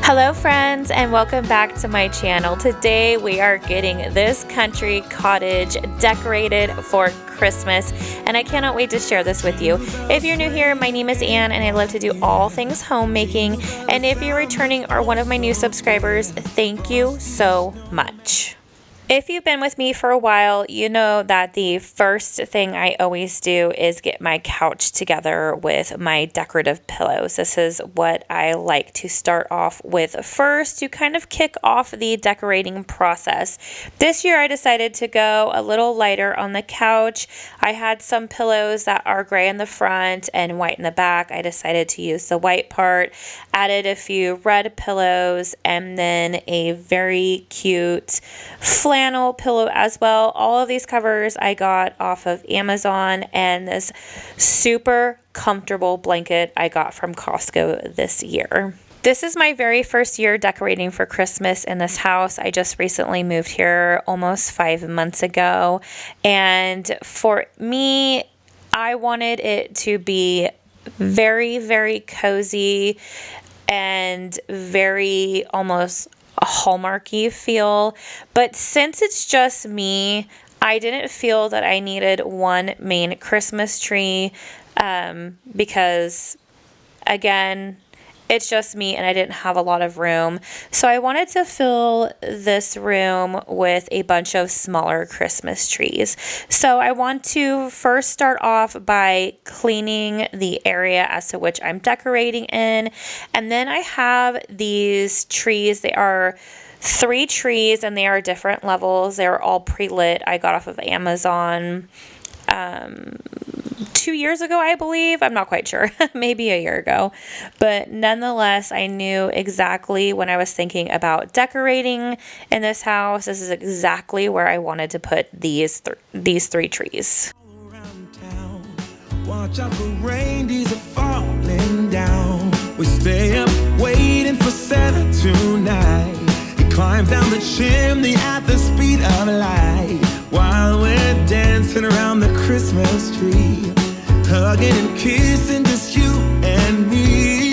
Hello friends, and welcome back to my channel. Today we are getting this country cottage decorated for Christmas, and I cannot wait to share this with you. If you're new here, my name is Anne and I love to do all things homemaking, and if you're returning or one of my new subscribers, thank you so much. If you've been with me for a while, you know that the first thing I always do is get my couch together with my decorative pillows. This is what I like to start off with first to kind of kick off the decorating process. This year I decided to go a little lighter on the couch. I had some pillows that are gray in the front and white in the back. I decided to use the white part, added a few red pillows, and then a very cute flannel pillow as well. All of these covers I got off of Amazon, and this super comfortable blanket I got from Costco this year. This is my very first year decorating for Christmas in this house. I just recently moved here almost 5 months ago, and for me, I wanted it to be very, very cozy and very almost a Hallmarky feel, but since it's just me, I didn't feel that I needed one main Christmas tree because again, it's just me and I didn't have a lot of room. So I wanted to fill this room with a bunch of smaller Christmas trees. So I want to first start off by cleaning the area as to which I'm decorating in. And then I have these trees. They are 3 trees and they are different levels. They're all pre-lit. I got off of Amazon 2 years ago, I believe. I'm not quite sure. Maybe a year ago. But nonetheless, I knew exactly when I was thinking about decorating in this house, this is exactly where I wanted to put these 3 trees. Watch out for reindeers are falling down. We stay up waiting for Santa tonight. He climbs down the chimney at the speed of light while we're dancing around the Christmas tree, hugging and kissing, just you and me.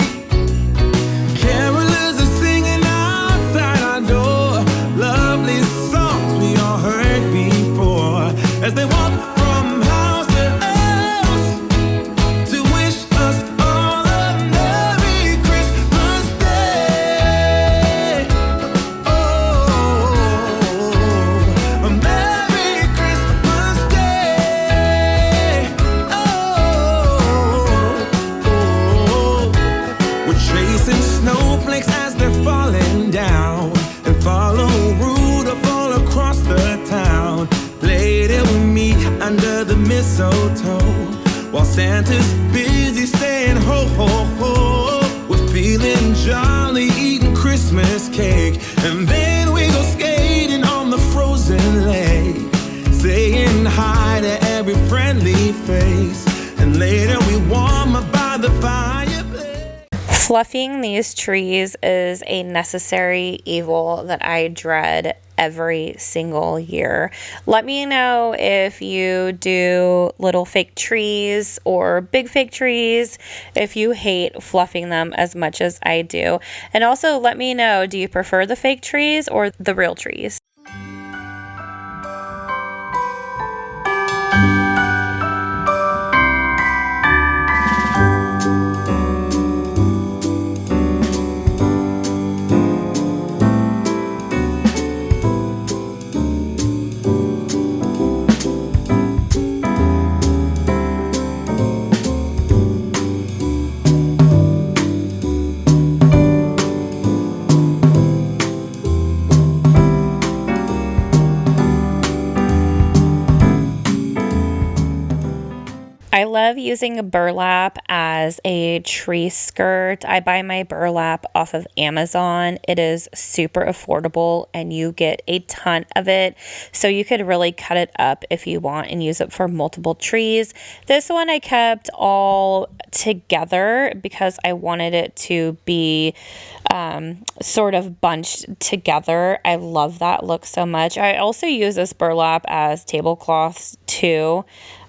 Carolers are singing outside our door, lovely songs we all heard before, as they walk from house to house to wish us all a Merry Christmas Day. Oh, a Merry Christmas Day. We're chasing snowflakes as they're falling down, and follow Rudolph all across the town. Later we meet under the mistletoe, while Santa's busy saying ho ho ho. We're feeling jolly, eating Christmas cake, and then we go skating on the frozen lake, saying hi to every friendly face, and later we warm up by the fireplace. Fluffing these trees is a necessary evil that I dread every single year. Let me know if you do little fake trees or big fake trees, if you hate fluffing them as much as I do. And also let me know, do you prefer the fake trees or the real trees? I love using burlap as a tree skirt. I buy my burlap off of Amazon. It is super affordable and you get a ton of it. So you could really cut it up if you want and use it for multiple trees. This one I kept all together because I wanted it to be sort of bunched together. I love that look so much. I also use this burlap as tablecloths too.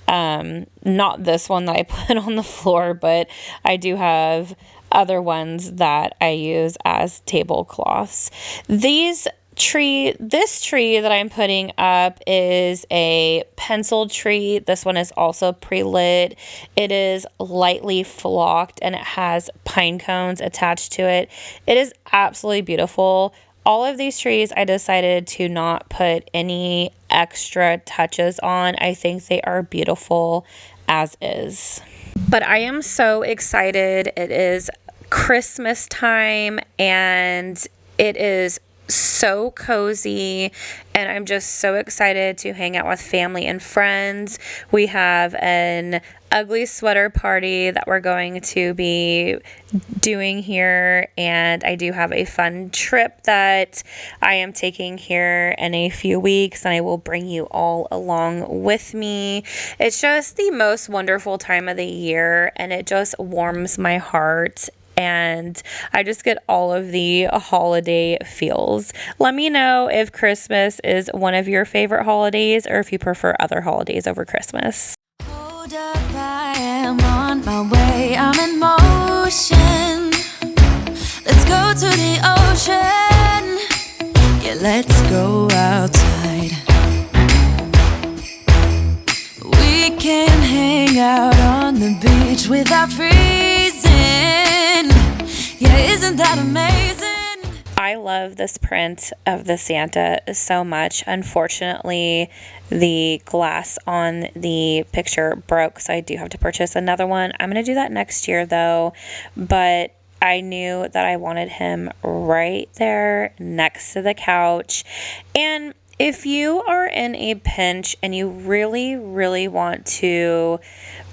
Not this one that I put on the floor, but I do have other ones that I use as tablecloths. This tree that I'm putting up is a pencil tree. This one is also pre-lit. It is lightly flocked and it has pine cones attached to it. It is absolutely beautiful. All of these trees I decided to not put any extra touches on. I think they are beautiful as is. But I am so excited. It is Christmas time and it is so cozy, and I'm just so excited to hang out with family and friends. We have an ugly sweater party that we're going to be doing here, and I do have a fun trip that I am taking here in a few weeks, and I will bring you all along with me. It's just the most wonderful time of the year, and it just warms my heart. And I just get all of the holiday feels. Let me know if Christmas is one of your favorite holidays or if you prefer other holidays over Christmas. Hold up, I am on my way. I'm in motion. Let's go to the ocean. Yeah, let's go outside. We can hang out on the beach without freezing. Yeah, isn't that amazing? I love this print of the Santa so much. Unfortunately, the glass on the picture broke, so I do have to purchase another one. I'm going to do that next year, though, but I knew that I wanted him right there next to the couch. And if you are in a pinch and you really, really want to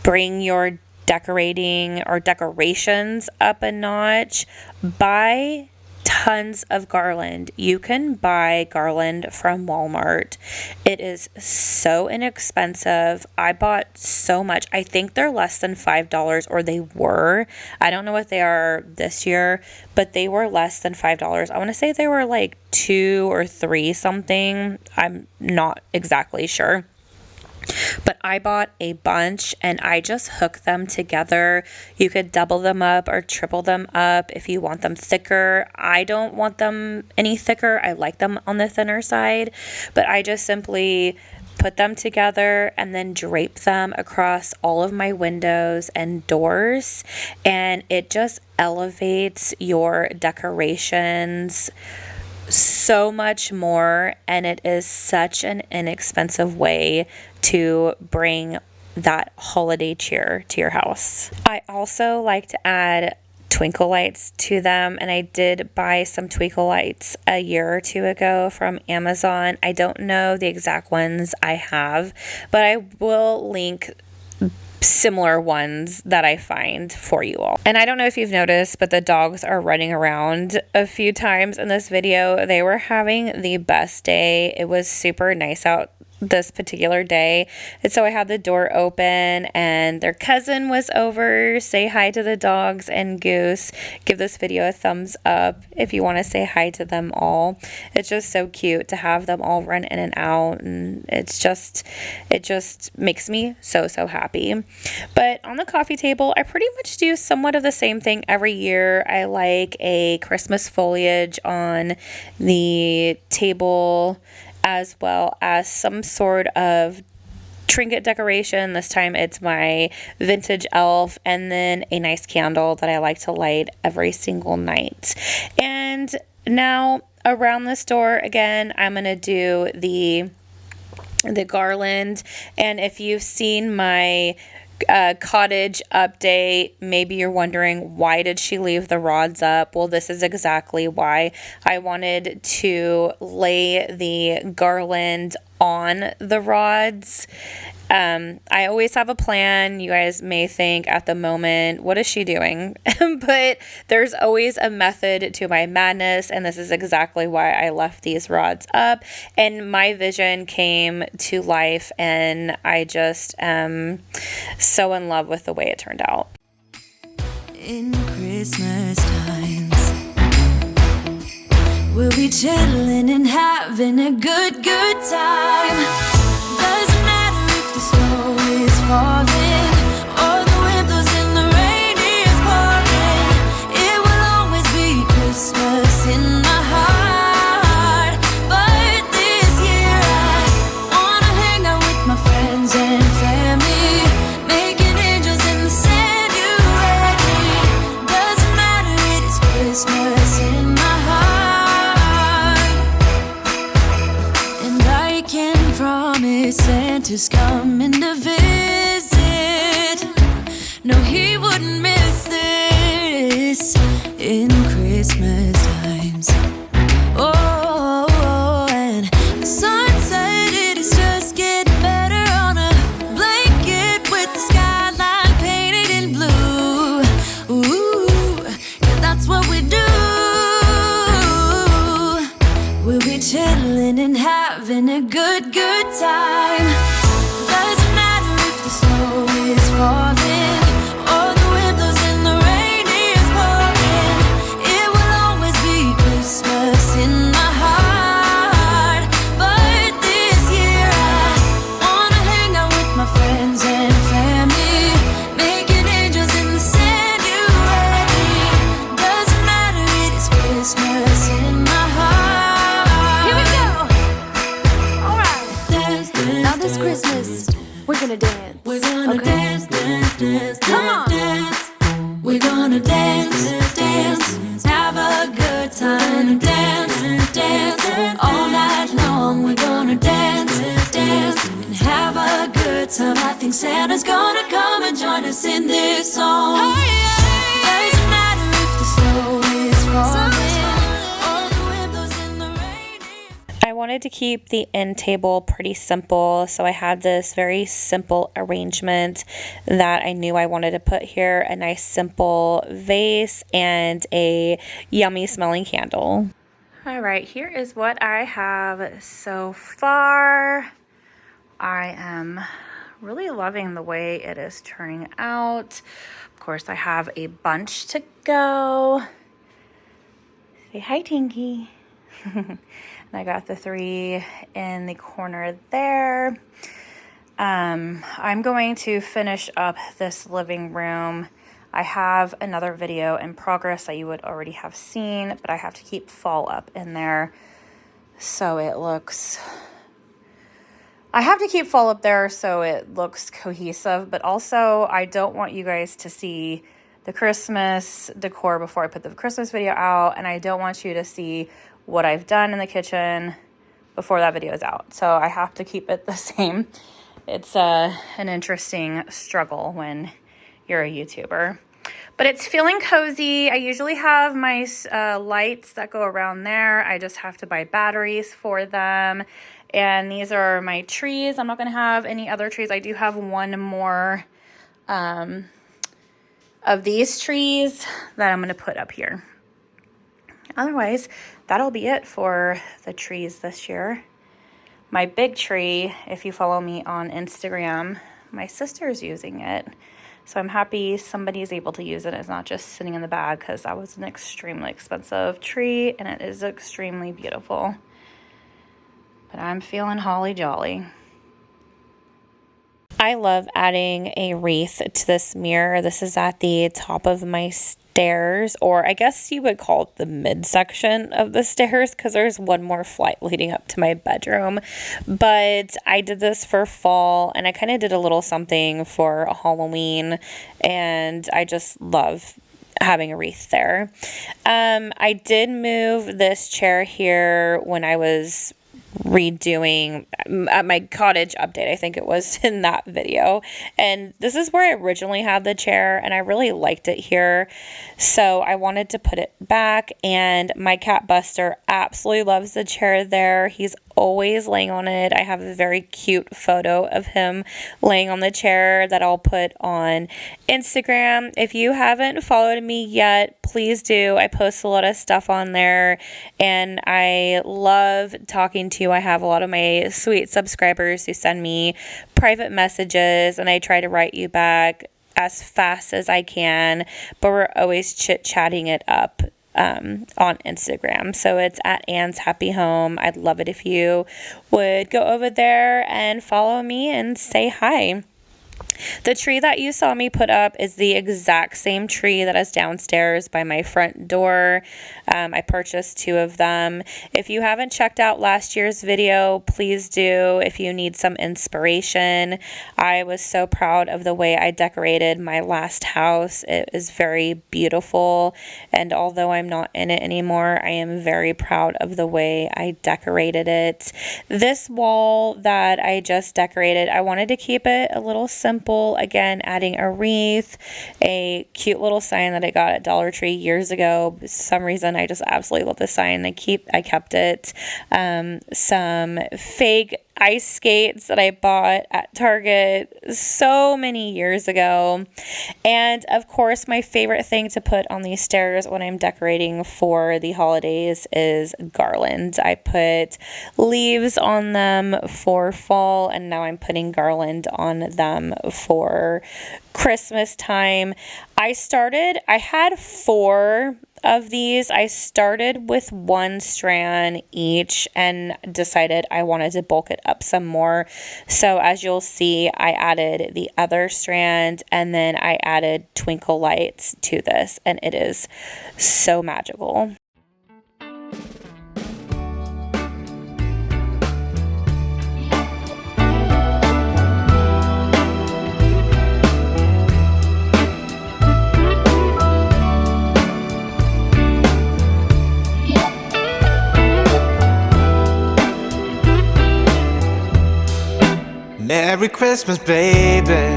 bring your decorating or decorations up a notch, buy tons of garland. You can buy garland from Walmart. It is so inexpensive. I bought so much. I think they're less than $5, or they were. I don't know what they are this year, but they were less than $5. I want to say they were like $2 or $3 something. I'm not exactly sure. But I bought a bunch and I just hook them together. You could double them up or triple them up if you want them thicker. I don't want them any thicker. I like them on the thinner side, but I just simply put them together and then drape them across all of my windows and doors, and it just elevates your decorations so much more, and it is such an inexpensive way to bring that holiday cheer to your house. I also like to add twinkle lights to them, and I did buy some twinkle lights a year or two ago from Amazon. I don't know the exact ones I have, but I will link similar ones that I find for you all. And I don't know if you've noticed, but the dogs are running around a few times in this video. They were having the best day. It was super nice out this particular day, and so I had the door open and their cousin was over. Say hi to the dogs and Goose. Give this video a thumbs up if you want to say hi to them all. It's just so cute to have them all run in and out, and it just makes me so happy. But on the coffee table, I pretty much do somewhat of the same thing every year. I like a Christmas foliage on the table, as well as some sort of trinket decoration. This time it's my vintage elf, and then a nice candle that I like to light every single night. And now around this door, again, I'm going to do the garland. And if you've seen my cottage update, maybe you're wondering, why did she leave the rods up? Well, this is exactly why. I wanted to lay the garland on the rods. I always have a plan. You guys may think at the moment, what is she doing? But there's always a method to my madness, and this is exactly why I left these rods up. And my vision came to life, and I just am so in love with the way it turned out. In Christmas times, we'll be chilling and having a good time. Doesn't matter if the snow is falling or the wind blows and the rain is pouring. dance, come on, dance. We're gonna dance, dance, have a good time. Dance, dance, all night long. We're gonna dance, dance, and have a good time. I think Santa's gonna come and join us in this song. Oh, yeah. Doesn't matter if the snow is falling or the wind blows in the rain. I wanted to keep the end table pretty simple, so I had this very simple arrangement that I knew I wanted to put here: a nice simple vase and a yummy smelling candle. All right, here is what I have so far. I am really loving the way it is turning out. Of course, I have a bunch to go. Say hi, Tinky. And I got the 3 in the corner there. I'm going to finish up this living room. I have another video in progress that you would already have seen, but I have to keep fall up in there so it looks... I have to keep fall up there so it looks cohesive, but also I don't want you guys to see the Christmas decor before I put the Christmas video out, and I don't want you to see what I've done in the kitchen before that video is out. So I have to keep it the same. It's an interesting struggle when you're a YouTuber. But it's feeling cozy. I usually have my lights that go around there. I just have to buy batteries for them. And these are my trees. I'm not going to have any other trees. I do have one more of these trees that I'm going to put up here. Otherwise, that'll be it for the trees this year. My big tree, if you follow me on Instagram, my sister's using it. So I'm happy somebody's able to use it. It's not just sitting in the bag, because that was an extremely expensive tree and it is extremely beautiful. But I'm feeling holly jolly. I love adding a wreath to this mirror. This is at the top of my stairs, or I guess you would call it the midsection of the stairs, because there's one more flight leading up to my bedroom. But I did this for fall, and I kind of did a little something for Halloween, and I just love having a wreath there. I did move this chair here when I was redoing at my cottage update. I think it was in that video, and this is where I originally had the chair, and I really liked it here, so I wanted to put it back. And my cat Buster absolutely loves the chair there. He's always laying on it. I have a very cute photo of him laying on the chair that I'll put on Instagram. If you haven't followed me yet, please do. I post a lot of stuff on there, and I love talking to you. I have a lot of my sweet subscribers who send me private messages, and I try to write you back as fast as I can, but we're always chit-chatting it up on Instagram. So it's at Anne's Happy Home. I'd love it if you would go over there and follow me and say hi. The tree that you saw me put up is the exact same tree that is downstairs by my front door. I purchased 2 of them. If you haven't checked out last year's video, please do if you need some inspiration. I was so proud of the way I decorated my last house. It is very beautiful, and although I'm not in it anymore, I am very proud of the way I decorated it. This wall that I just decorated, I wanted to keep it a little simple. Again, adding a wreath, a cute little sign that I got at Dollar Tree years ago. For some reason, I just absolutely love this sign. I kept it. Some fake ice skates that I bought at Target so many years ago. And of course, my favorite thing to put on these stairs when I'm decorating for the holidays is garlands. I put leaves on them for fall, and now I'm putting garland on them for Christmas time. I had 4 of these. I started with 1 strand each and decided I wanted to bulk it up some more. So as you'll see, I added the other strand, and then I added twinkle lights to this, and it is so magical. Christmas, baby.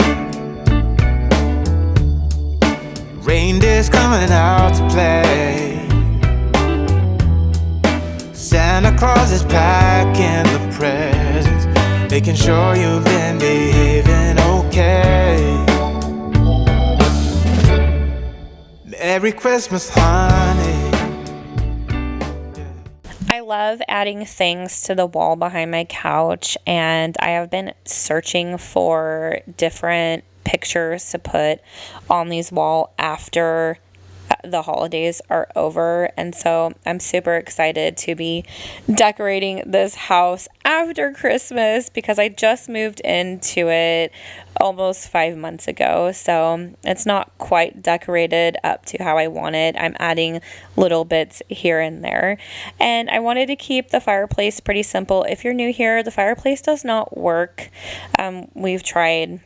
Reindeer's coming out to play. Santa Claus is packing the presents, making sure you've been behaving okay. Merry Christmas, honey. I love adding things to the wall behind my couch, and I have been searching for different pictures to put on these walls after the holidays are over. And so I'm super excited to be decorating this house after Christmas because I just moved into it almost 5 months ago, so it's not quite decorated up to how I want it. I'm adding little bits here and there, and I wanted to keep the fireplace pretty simple. If you're new here, the fireplace does not work. We've tried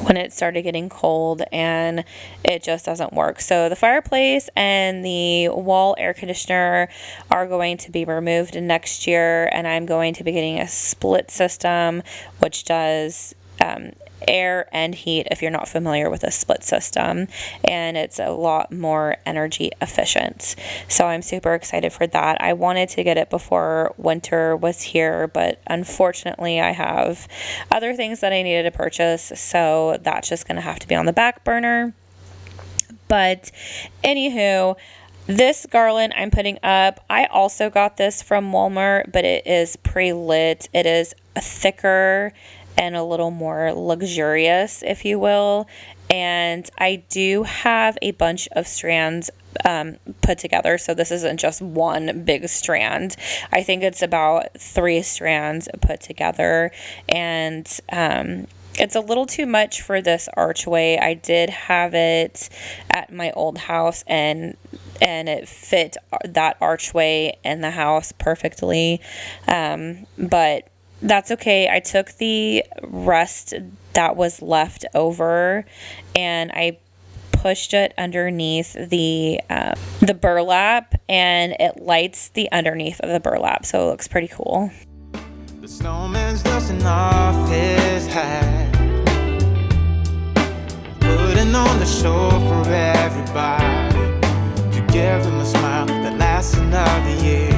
when it started getting cold and it just doesn't work. So the fireplace and the wall air conditioner are going to be removed next year, and I'm going to be getting a split system which does air and heat, if you're not familiar with a split system, and it's a lot more energy efficient. So I'm super excited for that. I wanted to get it before winter was here, but unfortunately I have other things that I needed to purchase, so that's just going to have to be on the back burner. But anywho, this garland I'm putting up, I also got this from Walmart, but it is pre-lit. It is thicker and a little more luxurious, if you will. And I do have a bunch of strands put together, so this isn't just one big strand. I think it's about 3 strands put together, and it's a little too much for this archway. I did have it at my old house, and it fit that archway in the house perfectly, but that's okay. I took the rest that was left over and I pushed it underneath the burlap, and it lights the underneath of the burlap, so it looks pretty cool. The snowman's dusting off his hat, putting on the show for everybody, to give them a smile that lasts another year.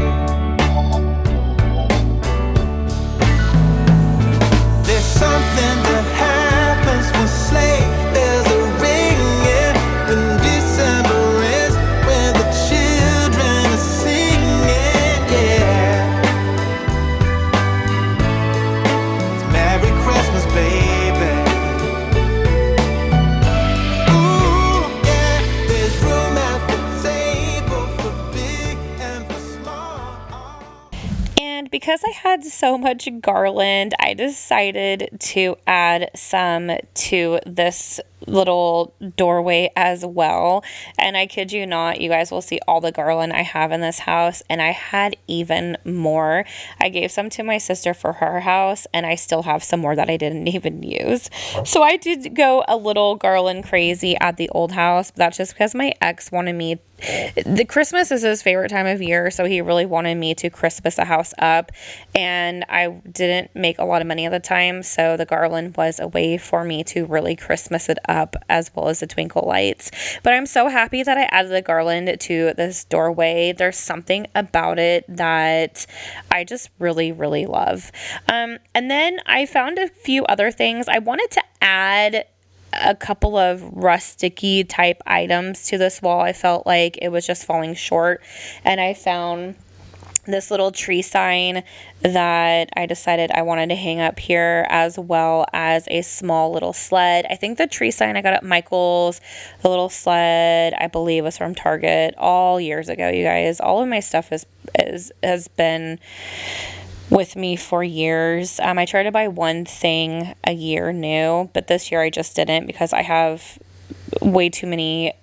There's something that happens when sleigh bells are ringing, when December ends, when the children are singing, yeah. It's Merry Christmas, baby. Ooh, yeah, there's room at the table for big and for small. And because I had so much garland, I decided to add some to this little doorway as well. And I kid you not, you guys will see all the garland I have in this house, and I had even more. I gave some to my sister for her house, and I still have some more that I didn't even use. So I did go a little garland crazy at the old house, but that's just because my ex wanted me. The Christmas is his favorite time of year, so he really wanted me to Christmas the house up, and I didn't make a lot of money at the time, so the garland was a way for me to really Christmas it up, as well as the twinkle lights. But I'm so happy that I added the garland to this doorway. There's something about it that I just really, really love. And then I found a few other things. I wanted to add a couple of rusticy type items to this wall. I felt like it was just falling short, and I found this little tree sign that I decided I wanted to hang up here, as well as a small little sled. I think the tree sign I got at Michael's. The little sled, I believe, was from Target all years ago, you guys. All of my stuff has been with me for years. I try to buy one thing a year new, but this year I just didn't because I have way too many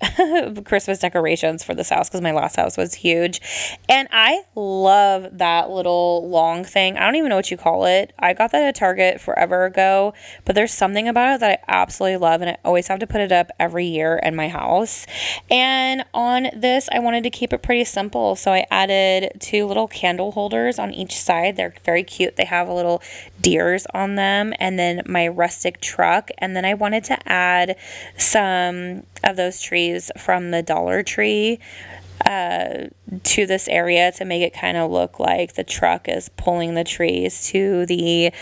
Christmas decorations for this house because my last house was huge. And I love that little long thing. I don't even know what you call it. I got that at Target forever ago, but there's something about it that I absolutely love, and I always have to put it up every year in my house. And on this, I wanted to keep it pretty simple, so I added 2 little candle holders on each side. They're very cute. They have a little deers on them, and then my rustic truck. And then I wanted to add some of those trees from the Dollar Tree to this area to make it kind of look like the truck is pulling the trees to the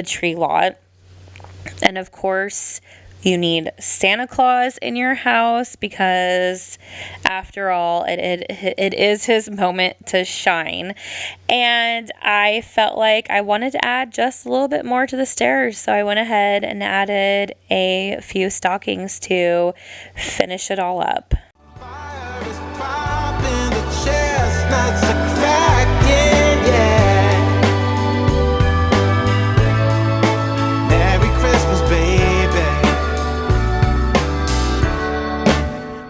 tree lot. And of course, you need Santa Claus in your house because, after all, it is his moment to shine. And I felt like I wanted to add just a little bit more to the stairs, so I went ahead and added a few stockings to finish it all up. Fire is popping, the chestnuts are cracking, yeah. Merry Christmas, baby.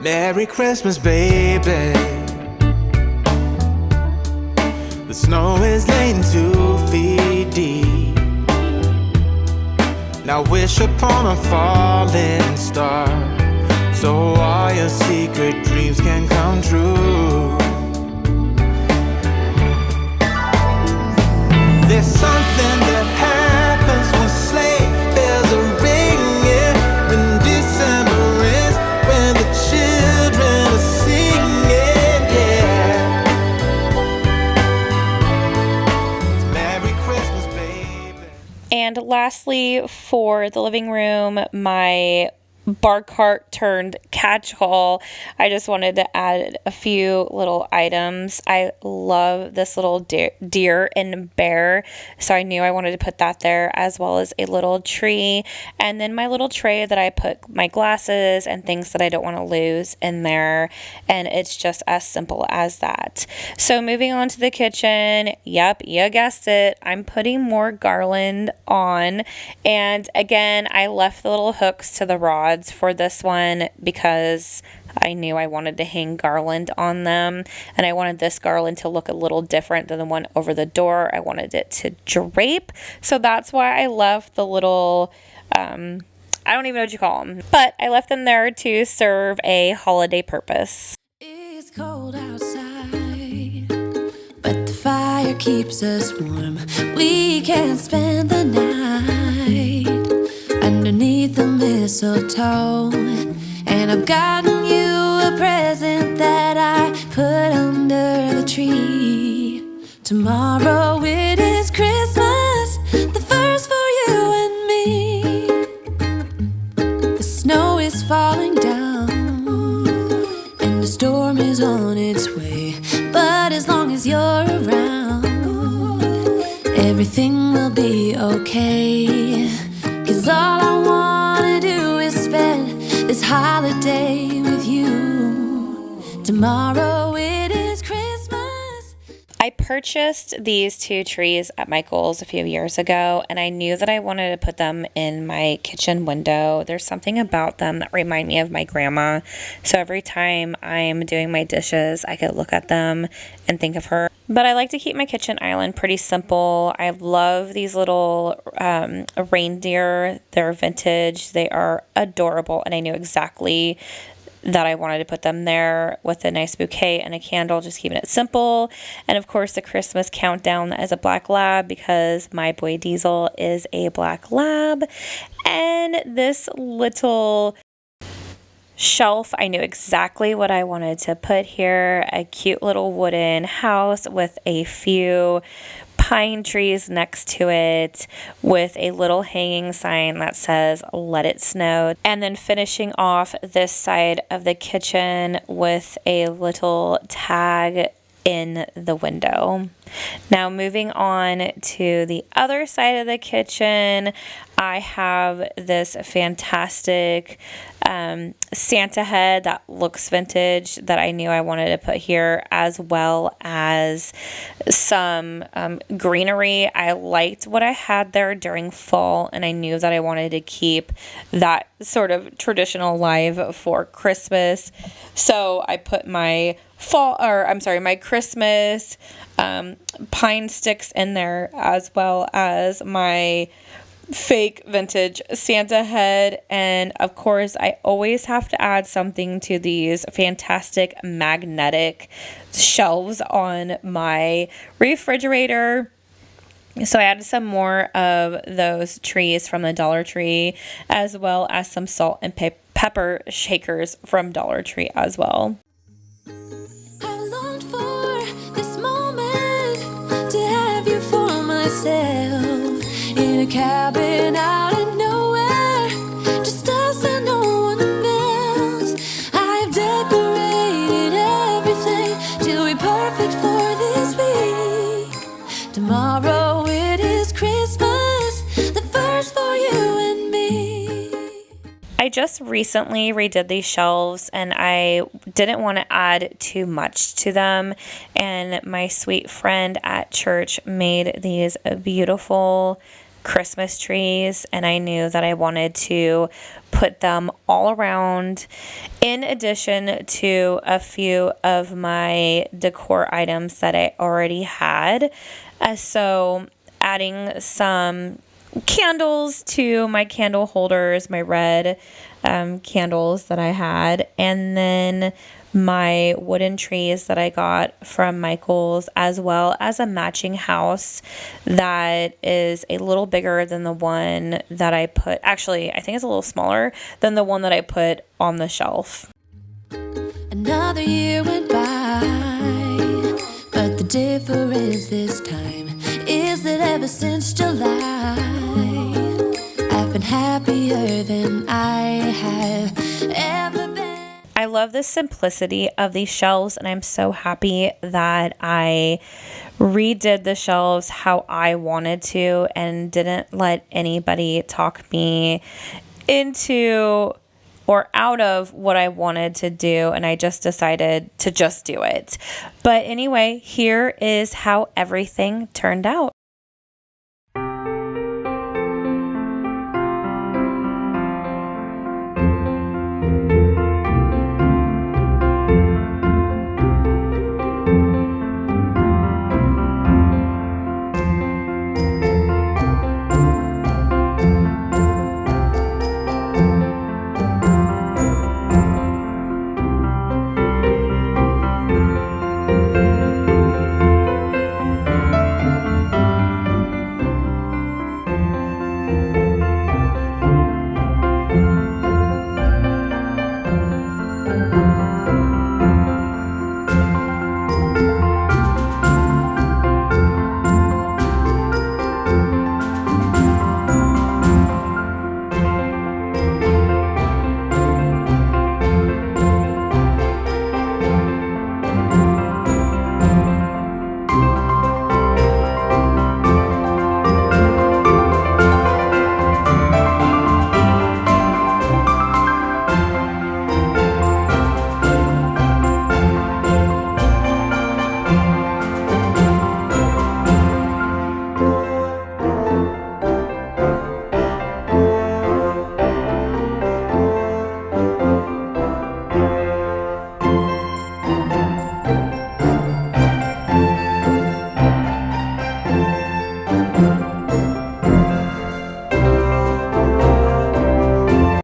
Merry Christmas, baby. The snow is laying 2 feet deep. Now wish upon a falling star, so all your secret dreams can come true. There's something that happens when sleigh bells are ringing, when December is, when the children are singing, yeah. It's Merry Christmas, baby. And lastly, for the living room, my bar cart turned catch-all, I just wanted to add a few little items. I love this little deer and bear, so I knew I wanted to put that there, as well as a little tree, and then my little tray that I put my glasses and things that I don't want to lose in there. And it's just as simple as that. So moving on to the kitchen, yep, you guessed it, I'm putting more garland on. And again, I left the little hooks to the rods for this one because I knew I wanted to hang garland on them, and I wanted this garland to look a little different than the one over the door. I wanted it to drape, so that's why I left the little I don't even know what you call them, but I left them there to serve a holiday purpose. It's cold outside, but the fire keeps us warm. We can spend the night underneath the mistletoe, and I've gotten you a present that I put under the tree. Tomorrow it is Christmas, the first for you and me. The snow is falling down and the storm is on its way, but as long as you're around, everything will be okay. 'Cause all I wanna do is spend this holiday with you. Tomorrow it is Christmas. I purchased these 2 trees at Michael's a few years ago, and I knew that I wanted to put them in my kitchen window. There's something about them that remind me of my grandma. So every time I'm doing my dishes, I could look at them and think of her. But I like to keep my kitchen island pretty simple. I love these little reindeer. They're vintage. They are adorable, and I knew exactly that I wanted to put them there with a nice bouquet and a candle, just keeping it simple. And of course, the Christmas countdown as a black lab, because my boy Diesel is a black lab. And this little shelf, I knew exactly what I wanted to put here. A cute little wooden house with a few pine trees next to it, with a little hanging sign that says "Let It Snow," and then finishing off this side of the kitchen with a little tag in the window. Now moving on to the other side of the kitchen, I have this fantastic Santa head that looks vintage that I knew I wanted to put here, as well as some greenery. I liked what I had there during fall, and I knew that I wanted to keep that sort of traditional live for Christmas. So I put my my Christmas pine sticks in there, as well as my fake vintage Santa head. And of course, I always have to add something to these fantastic magnetic shelves on my refrigerator. So I added some more of those trees from the Dollar Tree, as well as some salt and pepper shakers from Dollar Tree as well. I've longed for this moment to have you for myself in a cabin out in nowhere, just us and no one else. I've decorated everything till we're perfect for this week. Tomorrow it is Christmas, the first for you and me. I just recently redid these shelves and I didn't want to add too much to them, and my sweet friend at church made these beautiful Christmas trees, and I knew that I wanted to put them all around, in addition to a few of my decor items that I already had. So adding some candles to my candle holders, my red candles that I had, and then my wooden trees that I got from Michael's, as well as a matching house that is a little bigger than the one that I put, actually I think it's a little smaller than the one that I put on the shelf. Another year went by, but the difference this time is that ever since July, I've been happier than I have ever been. I love the simplicity of these shelves, and I'm so happy that I redid the shelves how I wanted to and didn't let anybody talk me into or out of what I wanted to do, and I just decided to just do it. But anyway, here is how everything turned out.